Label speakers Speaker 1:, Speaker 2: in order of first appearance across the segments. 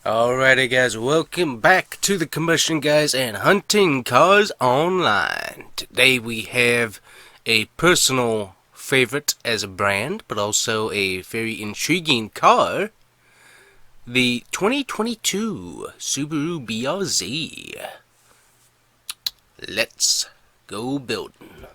Speaker 1: Alrighty guys, welcome back to the Combustion Guys and Hunting Cars Online. Today we have a personal favorite as a brand, but also a very intriguing car. The 2022 Subaru BRZ. Let's go building.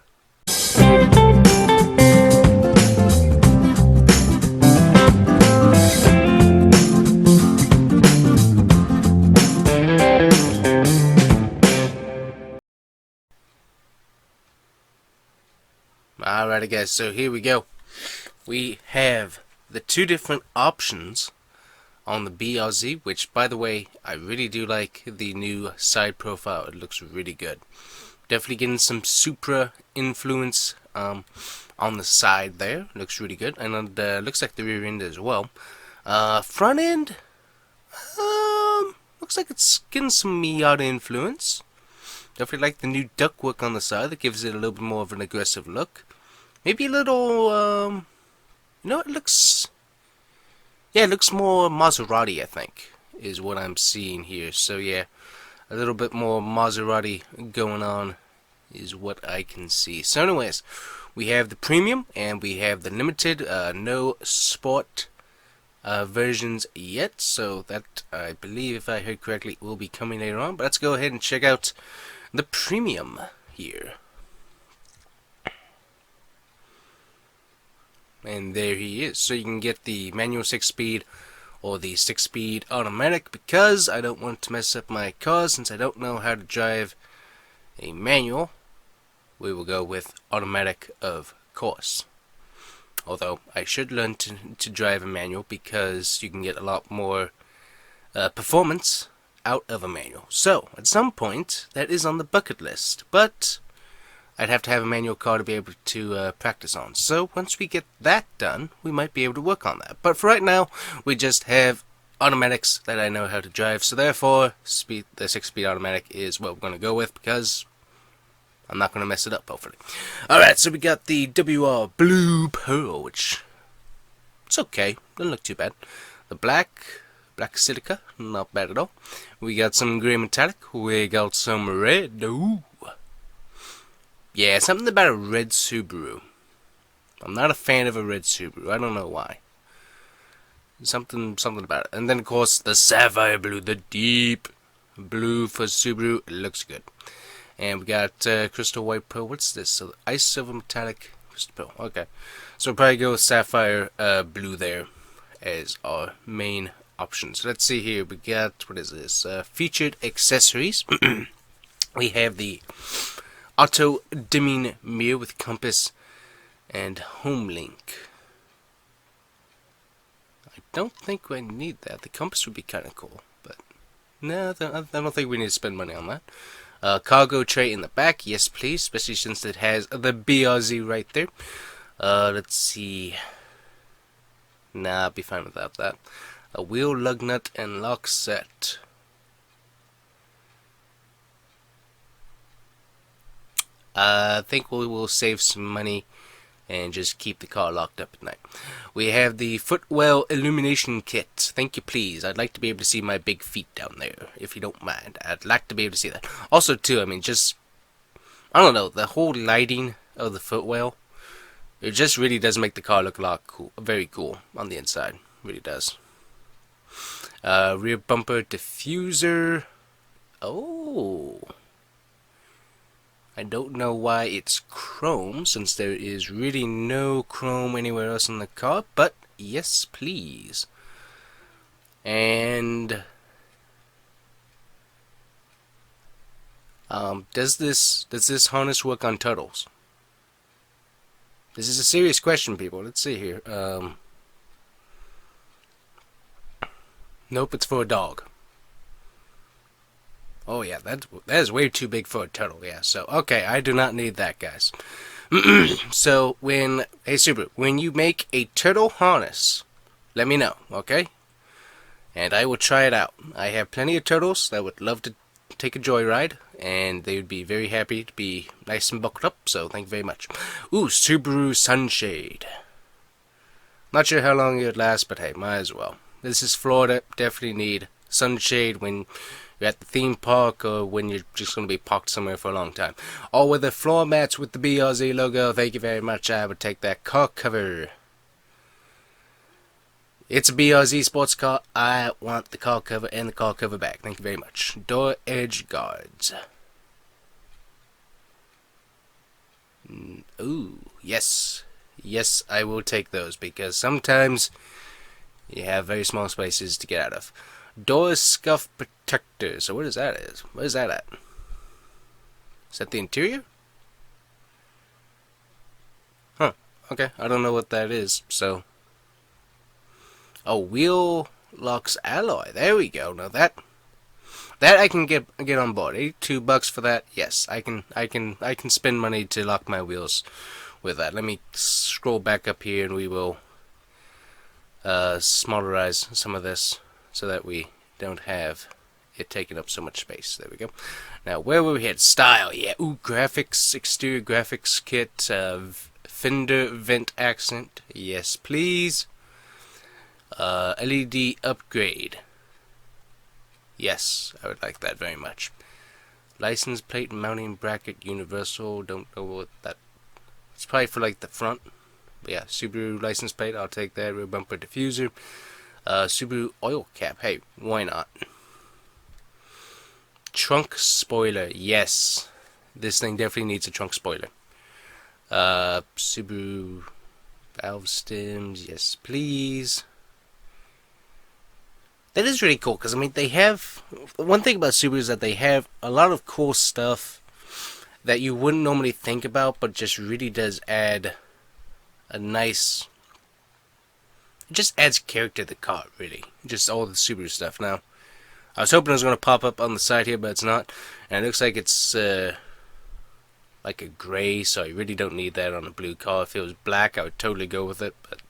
Speaker 1: Alrighty guys, so here we go. We have the two different options on the BRZ, which by the way, I really do like the new side profile. It looks really good. Definitely getting some Supra influence on the side there. Looks really good. And looks like the rear end as well. Front end, looks like it's getting some Miata influence. Definitely like the new ductwork on the side. That gives it a little bit more of an aggressive look. Maybe a little, it looks, yeah, it looks more Maserati, I think, is what I'm seeing here. So yeah, a little bit more Maserati going on is what I can see. So anyways, we have the premium and we have the limited, no sport versions yet. So that, I believe, if I heard correctly, will be coming later on. But let's go ahead and check out the premium here. And there he is. So you can get the manual 6-speed or the 6-speed automatic, because I don't want to mess up my car since I don't know how to drive a manual. We will go with automatic, of course. Although I should learn to drive a manual, because you can get a lot more performance out of a manual. So at some point that is on the bucket list, but I'd have to have a manual car to be able to practice on. So once we get that done, we might be able to work on that. But for right now, we just have automatics that I know how to drive. So therefore, the 6-speed automatic is what we're going to go with, because I'm not going to mess it up, hopefully. Alright, so we got the WR Blue Pearl, which it's okay. Doesn't look too bad. The black silica, not bad at all. We got some gray metallic. We got some red. Ooh. Yeah, something about a red Subaru. I'm not a fan of a red Subaru. I don't know why. Something about it. And then, of course, the sapphire blue, the deep blue for Subaru. It looks good. And we got crystal white pearl. What's this? So ice silver metallic crystal pearl. Okay. So we'll probably go with sapphire blue there as our main option. So let's see here. We got, what is this? Featured accessories. We have the auto dimming mirror with compass and home link. I don't think we need that. The compass would be kind of cool, but no, I don't think we need to spend money on that. Cargo tray in the back, yes please, especially since it has the BRZ right there. Let's see. Nah, I'll be fine without that. A wheel lug nut and lock set. I think we will save some money and just keep the car locked up at night. We have the footwell illumination kit. Thank you, please. I'd like to be able to see my big feet down there, if you don't mind. I'd like to be able to see that. Also, too, I mean, just, I don't know, the whole lighting of the footwell, it just really does make the car look a lot cool, very cool on the inside. It really does. Rear bumper diffuser. Oh. I don't know why it's chrome, since there is really no chrome anywhere else in the car, but yes please. And does this harness work on turtles? This is a serious question, people. Let's see here. Nope, it's for a dog. Oh yeah, that is way too big for a turtle. Yeah, so okay, I do not need that, guys. So hey Subaru, when you make a turtle harness, let me know, okay? And I will try it out. I have plenty of turtles that would love to take a joyride, and they would be very happy to be nice and buckled up. So thank you very much. Ooh, Subaru Sunshade. Not sure how long it would last, but hey, might as well. This is Florida. Definitely need sunshade when you're at the theme park or when you're just going to be parked somewhere for a long time. All-weather floor mats with the BRZ logo. Thank you very much. I would take that. Car cover. It's a BRZ sports car. I want the car cover and the car cover back. Thank you very much. Door edge guards. Ooh, yes. Yes, I will take those because sometimes you have very small spaces to get out of. Door scuff protector. So what is that? What is that at? Is that the interior? Huh. Okay, I don't know what that is, so. Oh, wheel locks alloy. There we go. Now that I can get on board. $82 for that. Yes, I can spend money to lock my wheels with that. Let me scroll back up here and we will smallerize some of this so that we don't have it taking up so much space. There we go. Now, where were we at? Style, yeah. Ooh, graphics, exterior graphics kit, fender vent accent. Yes, please. LED upgrade. Yes, I would like that very much. License plate mounting bracket universal. Don't know what that. It's probably for like the front. But yeah, Subaru license plate. I'll take that. Rear bumper diffuser. Subaru oil cap. Hey, why not? Trunk spoiler. Yes, this thing definitely needs a trunk spoiler. Subaru valve stems. Yes, please. That is really cool because I mean they have one thing about Subaru is that they have a lot of cool stuff that you wouldn't normally think about, but just really does add a nice. It just adds character to the car, really. Just all the Subaru stuff. Now, I was hoping it was going to pop up on the side here, but it's not. And it looks like it's like a gray, so I really don't need that on a blue car. If it was black, I would totally go with it. But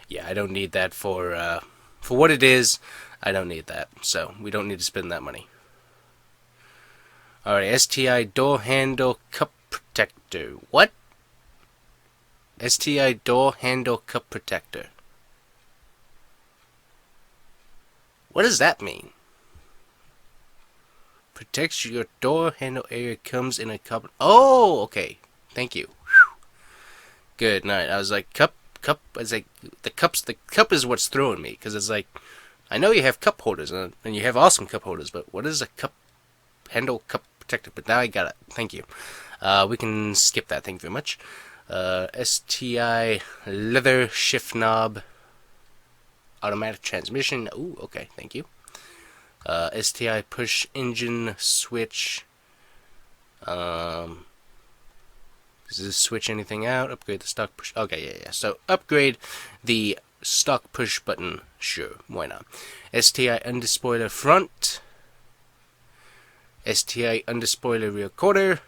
Speaker 1: yeah, I don't need that for what it is. I don't need that, so we don't need to spend that money. Alright, STI door handle cup protector. What? STI door handle cup protector. What does that mean? Protects your door handle area, comes in a cup. Oh, okay. Thank you. Whew. Good night. I was like, cup. I was like, the cup is what's throwing me, because it's like, I know you have cup holders, and you have awesome cup holders, but what is a cup handle cup protector? But now I got it. Thank you. We can skip that. Thank you very much. STI leather shift knob. Automatic transmission. Ooh, okay, thank you. STI push engine switch. Does this switch anything out? Upgrade the stock push. Okay, yeah. So upgrade the stock push button. Sure, why not? STI underspoiler front. STI underspoiler rear quarter.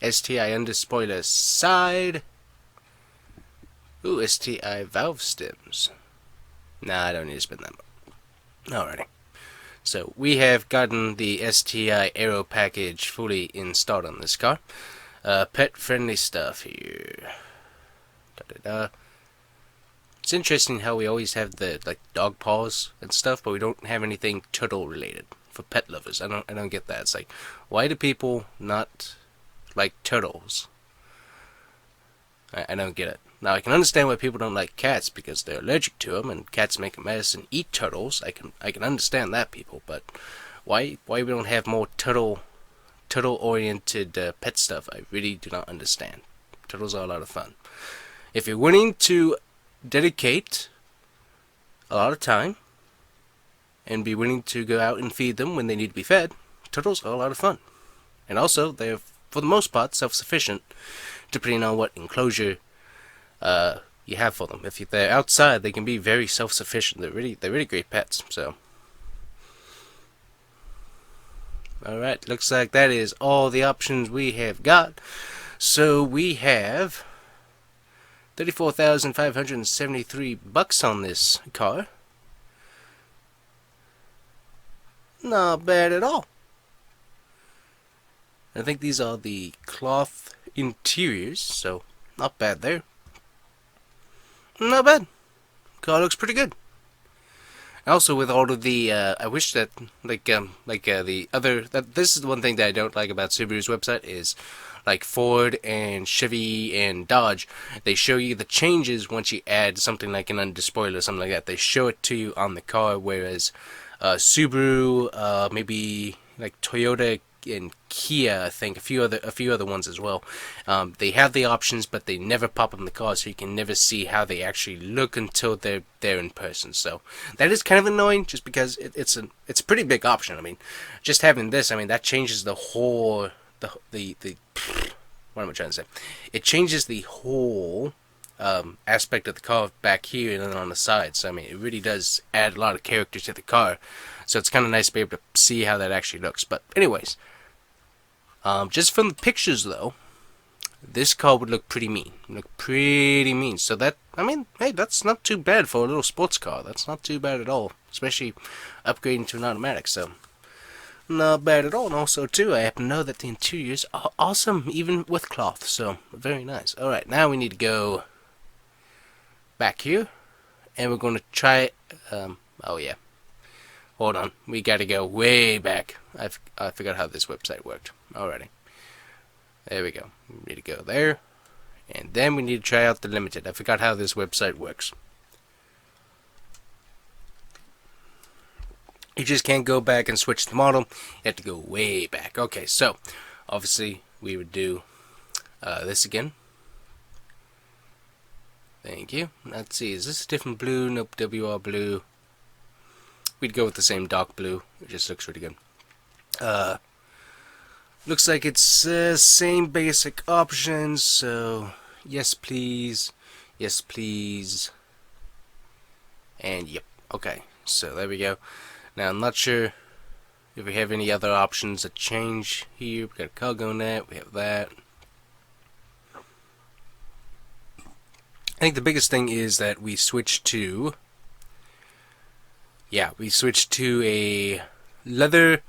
Speaker 1: STI underspoiler side. Ooh, STI valve stems. Nah, I don't need to spend that much. Alrighty. So we have gotten the STI aero package fully installed on this car. Pet friendly stuff here. It's interesting how we always have the like dog paws and stuff, but we don't have anything turtle related for pet lovers. I don't get that. It's like, why do people not like turtles? I don't get it. Now I can understand why people don't like cats because they're allergic to them, and cats make a mess and eat turtles. I can understand that, people, but why we don't have more turtle oriented pet stuff? I really do not understand. Turtles are a lot of fun. If you're willing to dedicate a lot of time and be willing to go out and feed them when they need to be fed, turtles are a lot of fun. And also, they're for the most part self-sufficient, depending on what enclosure you have for them. If they're outside, they can be very self-sufficient. They're really great pets. So, all right, looks like that is all the options we have got. So we have $34,573 on this car. Not bad at all. I think these are the cloth interiors, so not bad there. Not bad. Car looks pretty good. Also, with all of the, I wish that the other. This is the one thing that I don't like about Subaru's website is, like Ford and Chevy and Dodge, they show you the changes once you add something like an underspoiler or something like that. They show it to you on the car, whereas Subaru, maybe like Toyota and Kia, I think a few other ones as well. They have the options, but they never pop up in the car, so you can never see how they actually look until they're there in person. So that is kind of annoying, just because it's a pretty big option. I mean, just having this, I mean, that changes the whole the what am I trying to say? It changes the whole aspect of the car back here and then on the side. So I mean, it really does add a lot of character to the car. So it's kind of nice to be able to see how that actually looks. But anyways, just from the pictures though, this car would look pretty mean. So that, I mean, hey, that's not too bad for a little sports car. That's not too bad at all, especially upgrading to an automatic. So not bad at all. And also too, I happen to know that the interiors are awesome, even with cloth. So very nice. All right, now we need to go back here, and we're going to try. Oh yeah. Hold on, we gotta go way back. I forgot how this website worked. Alrighty. There we go. We need to go there. And then we need to try out the limited. I forgot how this website works. You just can't go back and switch the model. You have to go way back. Okay, so obviously we would do this again. Thank you. Let's see, is this a different blue? Nope, WR blue. We'd go with the same dark blue. It just looks really good. Looks like it's same basic options. So yes, please. Yes, please. And yep. Okay. So there we go. Now I'm not sure if we have any other options that change here. We got a cargo net. We have that. I think the biggest thing is that we switched to. Yeah, we switched to a leather,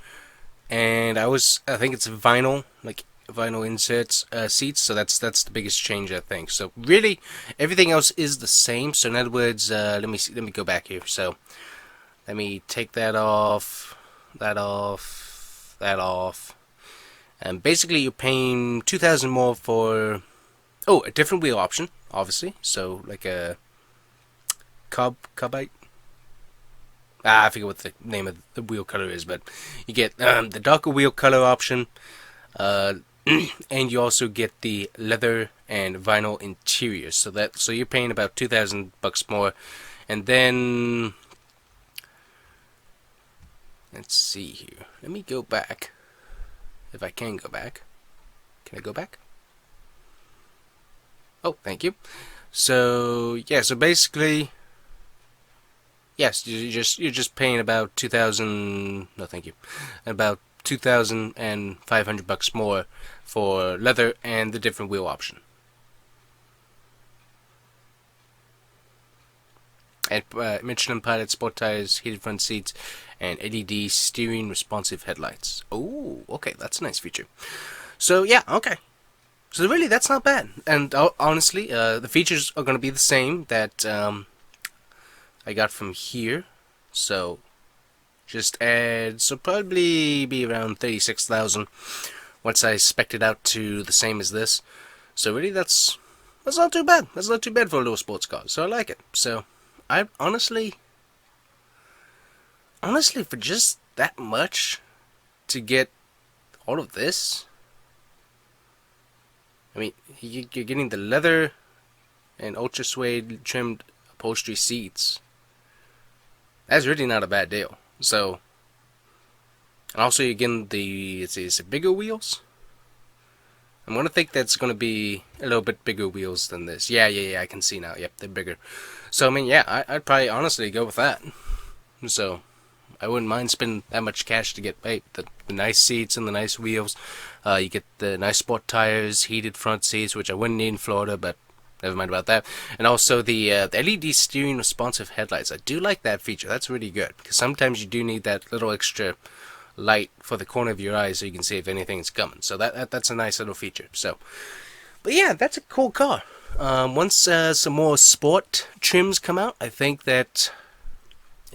Speaker 1: and I think it's vinyl, like vinyl inserts seats. So that's the biggest change, I think. So really, everything else is the same. So in other words, let me go back here. So let me take that off, that off, and basically you're paying 2,000 more for a different wheel option, obviously. So like a carbide. I forget what the name of the wheel color is, but you get the darker wheel color option, and you also get the leather and vinyl interior. So you're paying about 2,000 bucks more, and then let's see here. Let me go back, if I can go back. Can I go back? Oh, thank you. So yeah, so basically. Yes, you're just paying about 2,000. No, thank you. About 2,500 bucks more for leather and the different wheel option. And Michelin Pilot sport tires, heated front seats, and LED steering responsive headlights. Oh, okay, that's a nice feature. So yeah, okay. So really, that's not bad. And honestly, the features are going to be the same that. I got from here, so just add, so probably be around 36,000 once I spec it out to the same as this. So really, that's not too bad. That's not too bad for a little sports car. So I like it. So I honestly, for just that much to get all of this, I mean, you're getting the leather and ultra suede trimmed upholstery seats. That's really not a bad deal. So, and also you're getting is it bigger wheels? I'm gonna think that's gonna be a little bit bigger wheels than this. Yeah, I can see now. Yep, they're bigger. So I mean, yeah, I'd probably honestly go with that. So I wouldn't mind spending that much cash to get the nice seats and the nice wheels. You get the nice sport tires, heated front seats, which I wouldn't need in Florida, but never mind about that. And also the LED steering responsive headlights. I do like that feature. That's really good, because sometimes you do need that little extra light for the corner of your eye so you can see if anything's coming. So that's a nice little feature. So, but yeah, that's a cool car. Once some more sport trims come out, I think that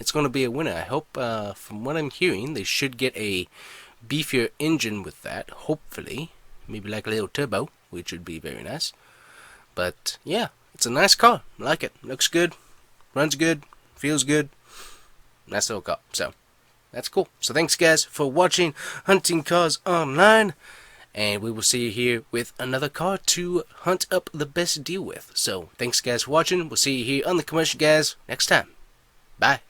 Speaker 1: it's going to be a winner. I hope, from what I'm hearing, they should get a beefier engine with that, hopefully. Maybe like a little turbo, which would be very nice. But yeah, it's a nice car. I like it. Looks good, runs good, feels good. Nice little car. So that's cool. So thanks guys for watching Hunting Cars Online, and we will see you here with another car to hunt up the best deal with. So thanks guys for watching. We'll see you here on the Combustion Guys next time. Bye.